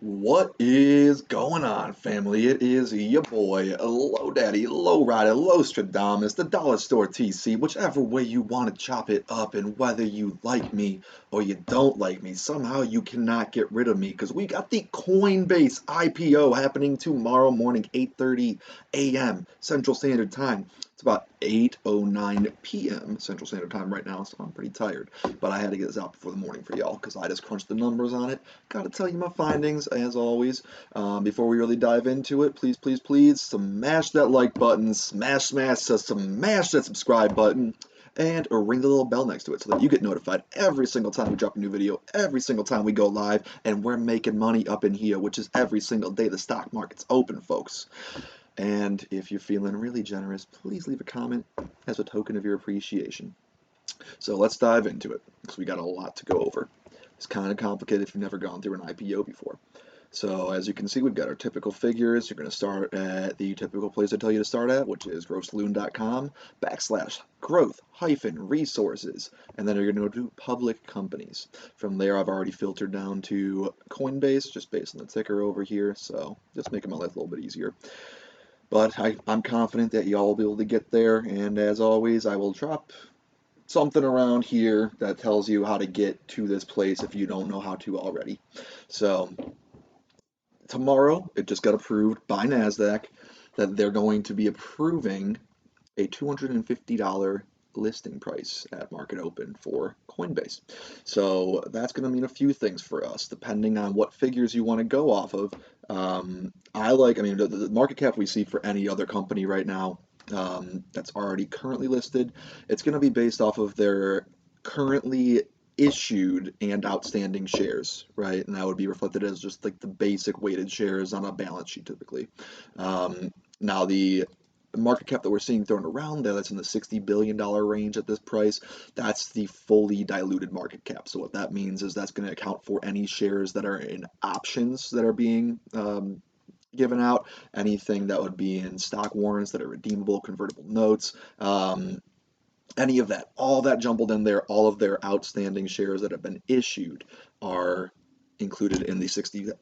What is going on, family? It is your boy, Lowedaddy, Lowrider, Lowstradamus, the Dollar Store TC, whichever way you want to chop it up, and whether you like me or you don't like me, somehow you cannot get rid of me, because we got the Coinbase IPO happening tomorrow morning, 8:30 a.m. Central Standard Time. It's about 8:09 p.m. Central Standard Time right now, so I'm pretty tired, but I had to get this out before the morning for y'all, because I just crunched the numbers on it. Gotta tell you my findings, as always. Before we really dive into it, please smash that like button, smash that subscribe button, and ring the little bell next to it so that you get notified every single time we drop a new video, every single time we go live, and we're making money up in here, which is every single day the stock market's open, folks. And if you're feeling really generous, please leave a comment as a token of your appreciation. So let's dive into it, because we got a lot to go over. It's kind of complicated if you've never gone through an IPO before. So as you can see, we've got our typical figures. You're going to start at the typical place I tell you to start at, which is grossloon.com/growth-resources. And then you're going to go to public companies. From there, I've already filtered down to Coinbase, just based on the ticker over here. So just making my life a little bit easier. But I'm confident that y'all will be able to get there. And as always, I will drop something around here that tells you how to get to this place if you don't know how to already. So tomorrow, it just got approved by NASDAQ that they're going to be approving a $250 listing price at market open for Coinbase. So that's going to mean a few things for us, depending on what figures you want to go off of. The market cap we see for any other company right now that's already currently listed, it's going to be based off of their currently issued and outstanding shares, right? And that would be reflected as just like the basic weighted shares on a balance sheet typically. Now the market cap that we're seeing thrown around there, that's in the $60 billion range at this price, that's the fully diluted market cap. So what that means is that's going to account for any shares that are in options that are being given out, anything that would be in stock warrants that are redeemable, convertible notes, any of that, all that jumbled in there, all of their outstanding shares that have been issued are included in the $60+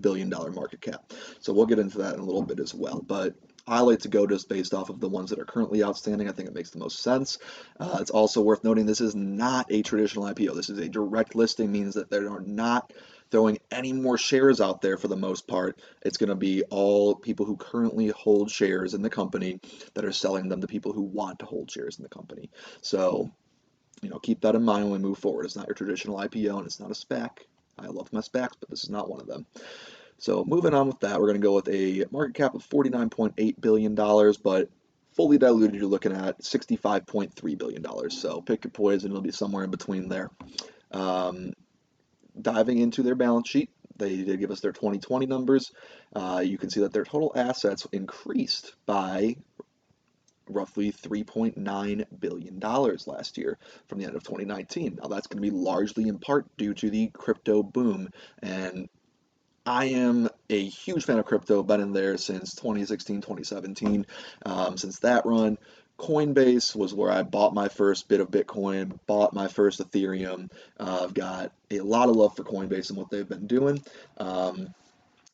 billion market cap. So we'll get into that in a little bit as well. But I like to go just based off of the ones that are currently outstanding. I think it makes the most sense. It's also worth noting this is not a traditional IPO. This is a direct listing, means that they are not throwing any more shares out there for the most part. It's going to be all people who currently hold shares in the company that are selling them to people who want to hold shares in the company. So, keep that in mind when we move forward. It's not your traditional IPO and it's not a SPAC. I love my SPACs, but this is not one of them. So moving on with that, we're going to go with a market cap of $49.8 billion, but fully diluted, you're looking at $65.3 billion. So pick your poison, it'll be somewhere in between there. Diving into their balance sheet, they did give us their 2020 numbers. You can see that their total assets increased by roughly $3.9 billion last year from the end of 2019. Now that's going to be largely in part due to the crypto boom, and I am a huge fan of crypto, been in there since 2016, 2017. Since that run, Coinbase was where I bought my first bit of Bitcoin, bought my first Ethereum. I've got a lot of love for Coinbase and what they've been doing.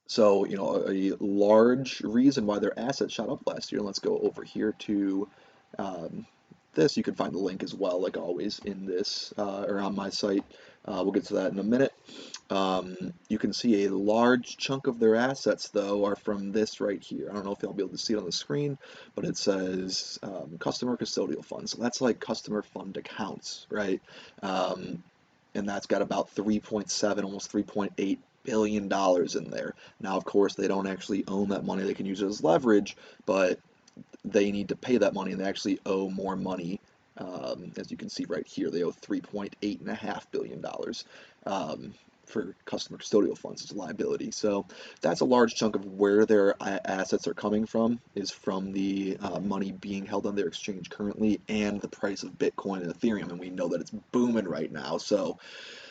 So, a large reason why their assets shot up last year. Let's go over here to this. You can find the link as well, like always, in this or on my site. We'll get to that in a minute. You can see a large chunk of their assets, though, are from this right here. I don't know if you'll be able to see it on the screen, but it says customer custodial funds. So that's like customer fund accounts, right? And that's got about 3.7, almost 3.8 billion dollars in there. Now, of course, they don't actually own that money. They can use it as leverage, but they need to pay that money, and they actually owe more money. As you can see right here, they owe $3.85 billion for customer custodial funds as a liability. So that's a large chunk of where their assets are coming from, is from the money being held on their exchange currently and the price of Bitcoin and Ethereum. And we know that it's booming right now. So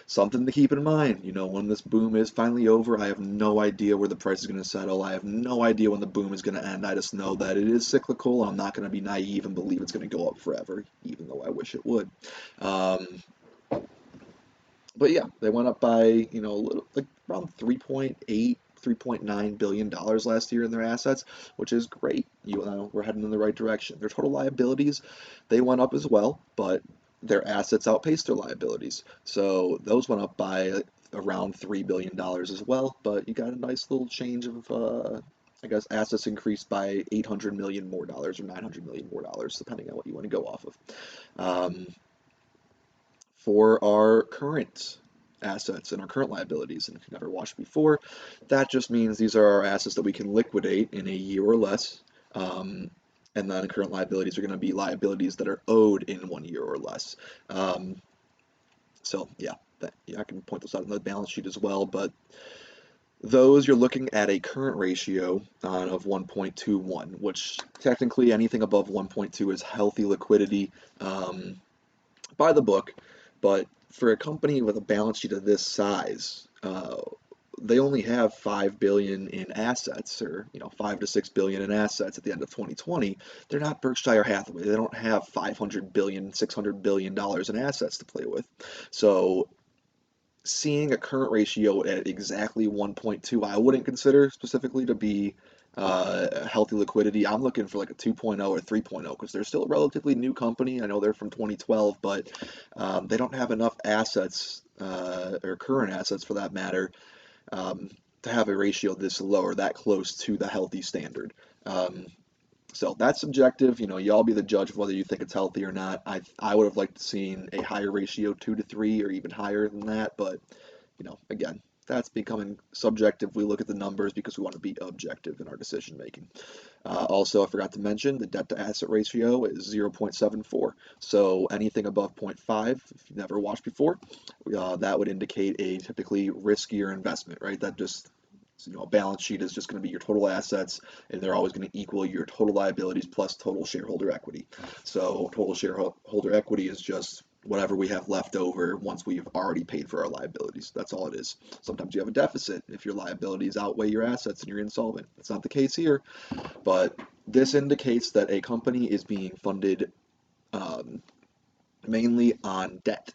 something to keep in mind, when this boom is finally over. I have no idea where the price is going to settle. I have no idea when the boom is going to end. I just know that it is cyclical. I'm not going to be naive and believe it's going to go up forever, even though I wish it would. But yeah, they went up by, a little, like around 3.8, $3.9 billion last year in their assets, which is great. We're heading in the right direction. Their total liabilities, they went up as well, but their assets outpaced their liabilities. So those went up by around $3 billion as well, but you got a nice little change of, I guess, assets increased by $800 million more dollars or $900 million more dollars, depending on what you want to go off of. Um, for our current assets and our current liabilities, and if you've never watched before, that just means these are our assets that we can liquidate in a year or less. And then current liabilities are going to be liabilities that are owed in 1 year or less. So yeah, I can point those out in the balance sheet as well, but those you're looking at a current ratio of 1.21, which technically anything above 1.2 is healthy liquidity by the book, but for a company with a balance sheet of this size, they only have 5 billion in assets, or 5 to 6 billion in assets at the end of 2020. They're not Berkshire Hathaway. They don't have 500 billion, 600 billion dollars in assets to play with. So seeing a current ratio at exactly 1.2, I wouldn't consider specifically to be healthy liquidity. I'm looking for like a 2.0 or 3.0 because they're still a relatively new company. I know they're from 2012, but they don't have enough assets or current assets for that matter to have a ratio this low or that close to the healthy standard. So that's subjective. Y'all be the judge of whether you think it's healthy or not. I would have liked to seen a higher ratio, 2 to 3, or even higher than that. But again, that's becoming subjective. We look at the numbers because we want to be objective in our decision making. Also, I forgot to mention the debt to asset ratio is 0.74. So anything above 0.5, if you've never watched before, that would indicate a typically riskier investment, right? That just a balance sheet is just going to be your total assets, and they're always going to equal your total liabilities plus total shareholder equity. So total shareholder equity is just whatever we have left over once we've already paid for our liabilities. That's all it is. Sometimes you have a deficit if your liabilities outweigh your assets and you're insolvent. That's not the case here, but this indicates that a company is being funded mainly on debt.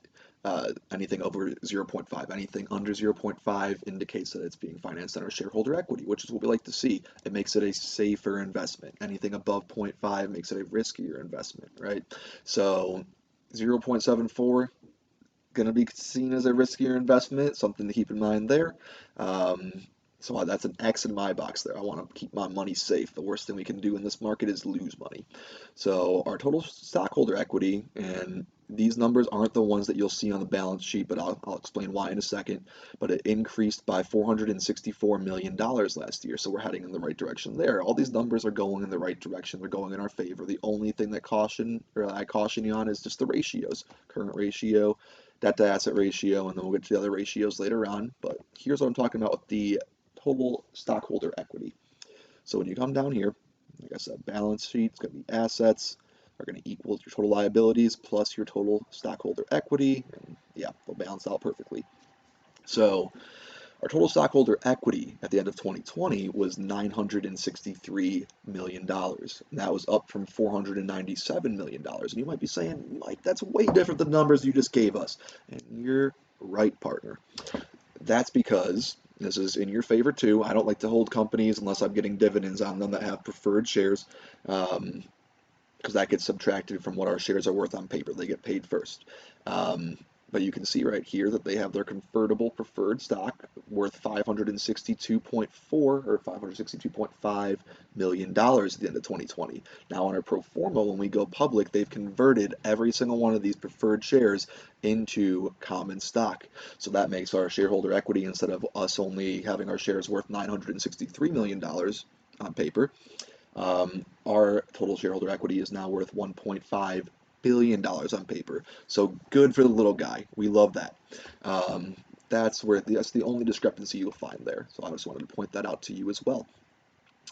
Anything over 0.5, anything under 0.5 indicates that it's being financed on our shareholder equity, which is what we like to see. It makes it a safer investment. Anything above 0.5 makes it a riskier investment, right? So 0.74 going to be seen as a riskier investment, something to keep in mind there. So that's an X in my box there. I want to keep my money safe. The worst thing we can do in this market is lose money. So our total stockholder equity, and these numbers aren't the ones that you'll see on the balance sheet, but I'll explain why in a second. But it increased by $464 million last year, so we're heading in the right direction there. All these numbers are going in the right direction. They're going in our favor. The only thing that I caution you on is just the ratios. Current ratio, debt to asset ratio, and then we'll get to the other ratios later on. But here's what I'm talking about with the total stockholder equity. So when you come down here, like I said, balance sheet, it's going to be assets are going to equal your total liabilities plus your total stockholder equity, and yeah, they'll balance out perfectly. So our total stockholder equity at the end of 2020 was $963 million, and that was up from $497 million. And you might be saying, Mike, that's way different than the numbers you just gave us. And you're right, partner. That's because this is in your favor too. I don't like to hold companies unless I'm getting dividends on them that have preferred shares, because that gets subtracted from what our shares are worth on paper. They get paid first. But you can see right here that they have their convertible preferred stock worth $562.4 or $562.5 million at the end of 2020. Now on our pro forma, when we go public, they've converted every single one of these preferred shares into common stock. So that makes our shareholder equity, instead of us only having our shares worth $963 million on paper, our total shareholder equity is now worth $1.5 billion on paper. So good for the little guy. We love that. That's the only discrepancy you'll find there. So I just wanted to point that out to you as well.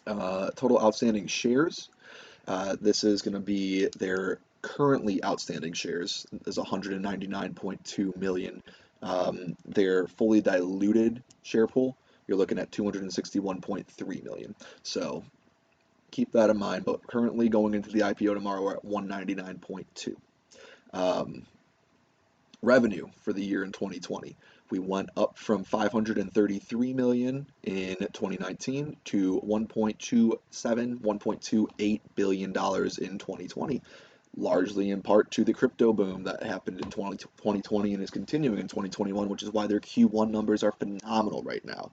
Total outstanding shares. This is going to be their currently outstanding shares is 199.2 million. Their fully diluted share pool, you're looking at 261.3 million. So keep that in mind, but currently going into the IPO tomorrow, we're at 199.2. Revenue for the year in 2020, We went up from 533 million in 2019 to 1.28 billion dollars in 2020, largely in part to the crypto boom that happened in 2020 and is continuing in 2021, which is why their Q1 numbers are phenomenal right now.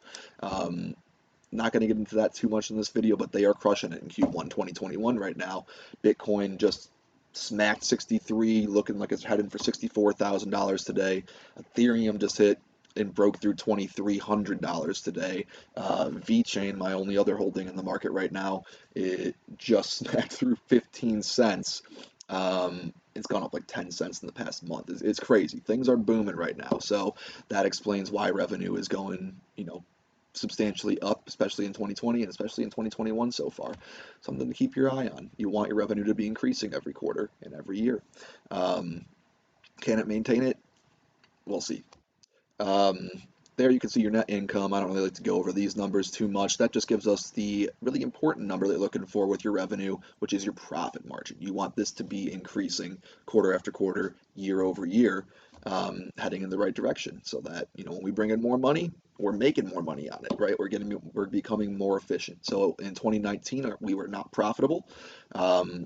Not going to get into that too much in this video, but they are crushing it in Q1 2021 right now. Bitcoin just smacked 63, looking like it's heading for $64,000 today. Ethereum just hit and broke through $2,300 today. VeChain, my only other holding in the market right now, it just smacked through 15 cents. It's gone up like 10 cents in the past month. It's crazy. Things are booming right now. So that explains why revenue is going, substantially up, especially in 2020 and especially in 2021 so far. Something to keep your eye on. You want your revenue to be increasing every quarter and every year. Can it maintain it? We'll see. There you can see your net income. I don't really like to go over these numbers too much. That just gives us the really important number that you're looking for with your revenue, which is your profit margin. You want this to be increasing quarter after quarter, year over year, heading in the right direction, so that when we bring in more money, we're making more money on it, right? We're becoming more efficient. So in 2019, we were not profitable.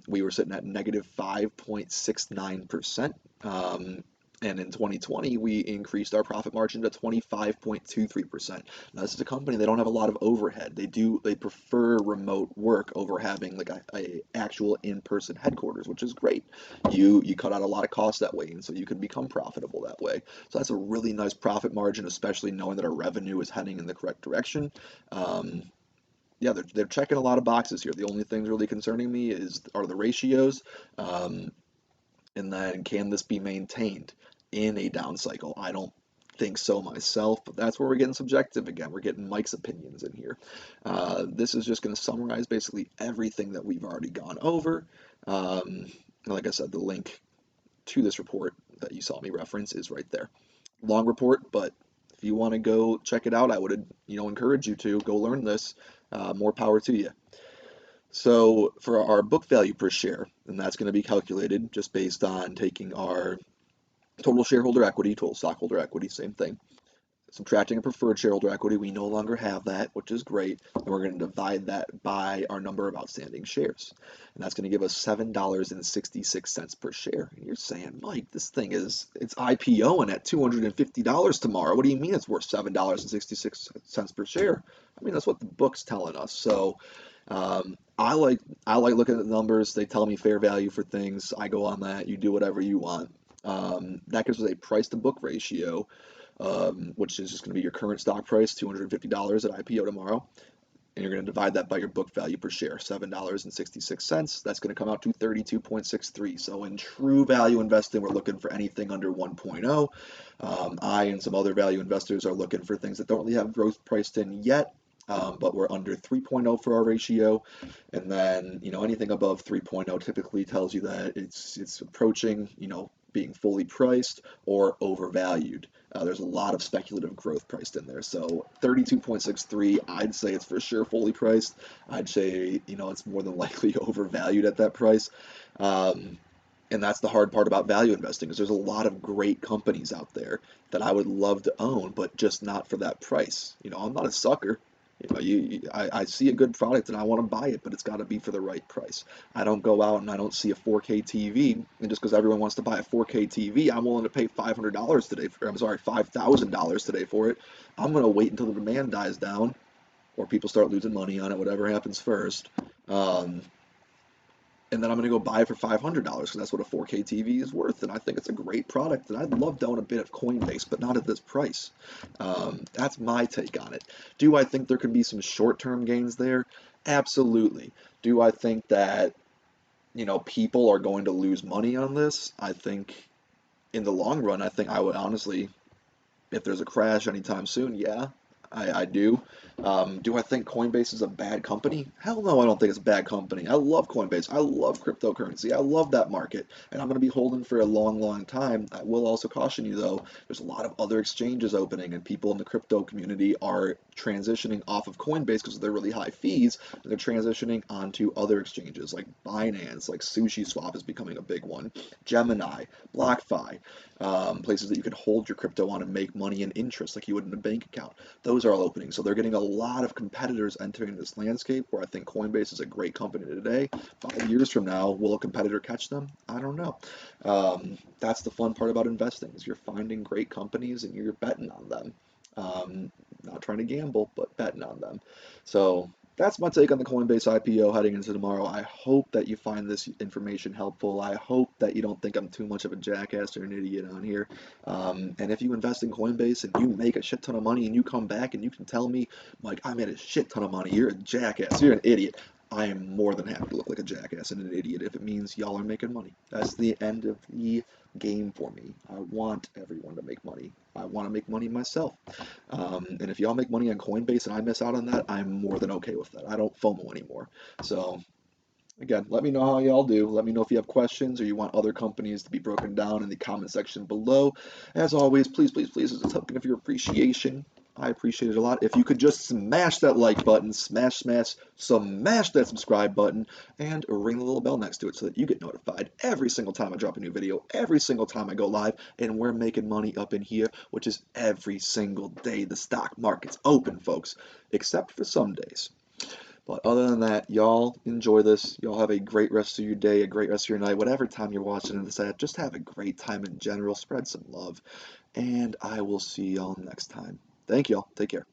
We were sitting at negative 5.69%. And in 2020, we increased our profit margin to 25.23%. Now, this is a company, they don't have a lot of overhead. They prefer remote work over having like a actual in-person headquarters, which is great. You cut out a lot of costs that way, and so you can become profitable that way. So that's a really nice profit margin, especially knowing that our revenue is heading in the correct direction. Yeah, they're checking a lot of boxes here. The only things really concerning me are the ratios, and then can this be maintained in a down cycle? I don't think so myself, but that's where we're getting subjective again. We're getting Mike's opinions in here. This is just going to summarize basically everything that we've already gone over. Like I said, the link to this report that you saw me reference is right there. Long report, but if you want to go check it out, I would encourage you to go learn this. More power to you. So for our book value per share, and that's going to be calculated just based on taking our total shareholder equity, total stockholder equity, same thing, subtracting a preferred shareholder equity. We no longer have that, which is great, and we're going to divide that by our number of outstanding shares, and that's going to give us $7.66 per share. And you're saying, Mike, this thing it's IPOing at $250 tomorrow. What do you mean it's worth $7.66 per share? I mean, that's what the book's telling us. So I like looking at the numbers. They tell me fair value for things. I go on that. You do whatever you want. That gives us a price to book ratio, which is just going to be your current stock price, $250 at IPO tomorrow, and you're going to divide that by your book value per share, $7.66. That's going to come out to 32.63. So in true value investing, we're looking for anything under 1.0. I and some other value investors are looking for things that don't really have growth priced in yet. But we're under 3.0 for our ratio, and then anything above 3.0 typically tells you that it's approaching being fully priced or overvalued. There's a lot of speculative growth priced in there. So 32.63, I'd say it's for sure fully priced. I'd say it's more than likely overvalued at that price. And that's the hard part about value investing, is there's a lot of great companies out there that I would love to own, but just not for that price. I'm not a sucker. I see a good product and I want to buy it, but it's got to be for the right price. I don't go out and I don't see a 4K TV, and just because everyone wants to buy a 4K TV, I'm willing to pay $500 today. $5,000 today for it. I'm going to wait until the demand dies down, or people start losing money on it, whatever happens first. And then I'm going to go buy it for $500 because that's what a 4K TV is worth. And I think it's a great product. And I'd love to own a bit of Coinbase, but not at this price. That's my take on it. Do I think there could be some short-term gains there? Absolutely. Do I think that, people are going to lose money on this? I think in the long run, I would honestly, if there's a crash anytime soon, yeah, I do. Do I think Coinbase is a bad company? Hell no, I don't think it's a bad company. I love Coinbase. I love cryptocurrency. I love that market, and I'm going to be holding for a long, long time. I will also caution you, though, there's a lot of other exchanges opening, and people in the crypto community are transitioning off of Coinbase because of their really high fees. And they're transitioning onto other exchanges like Binance, like SushiSwap is becoming a big one, Gemini, BlockFi, places that you can hold your crypto on and make money and interest like you would in a bank account. Those are all opening. So they're getting a lot of competitors entering this landscape where I think Coinbase is a great company today. 5 years from now, will a competitor catch them? I don't know. That's the fun part about investing is you're finding great companies and you're betting on them. Not trying to gamble, but betting on them. So that's my take on the Coinbase IPO heading into tomorrow. I hope that you find this information helpful. I hope that you don't think I'm too much of a jackass or an idiot on here. And if you invest in Coinbase and you make a shit ton of money and you come back and you can tell me, Mike, I made a shit ton of money, you're a jackass, you're an idiot. I am more than happy to look like a jackass and an idiot if it means y'all are making money. That's the end of the game for me. I want everyone to make money. I want to make money myself. And if y'all make money on Coinbase and I miss out on that, I'm more than okay with that. I don't FOMO anymore. So again, let me know how y'all do. Let me know if you have questions or you want other companies to be broken down in the comment section below. As always, please, please, please, as a token of your appreciation, I appreciate it a lot. If you could just smash that like button, smash that subscribe button, and ring the little bell next to it so that you get notified every single time I drop a new video, every single time I go live, and we're making money up in here, which is every single day the stock market's open, folks, except for some days. But other than that, y'all enjoy this. Y'all have a great rest of your day, a great rest of your night, whatever time you're watching this at. Just have a great time in general. Spread some love. And I will see y'all next time. Thank y'all. Take care.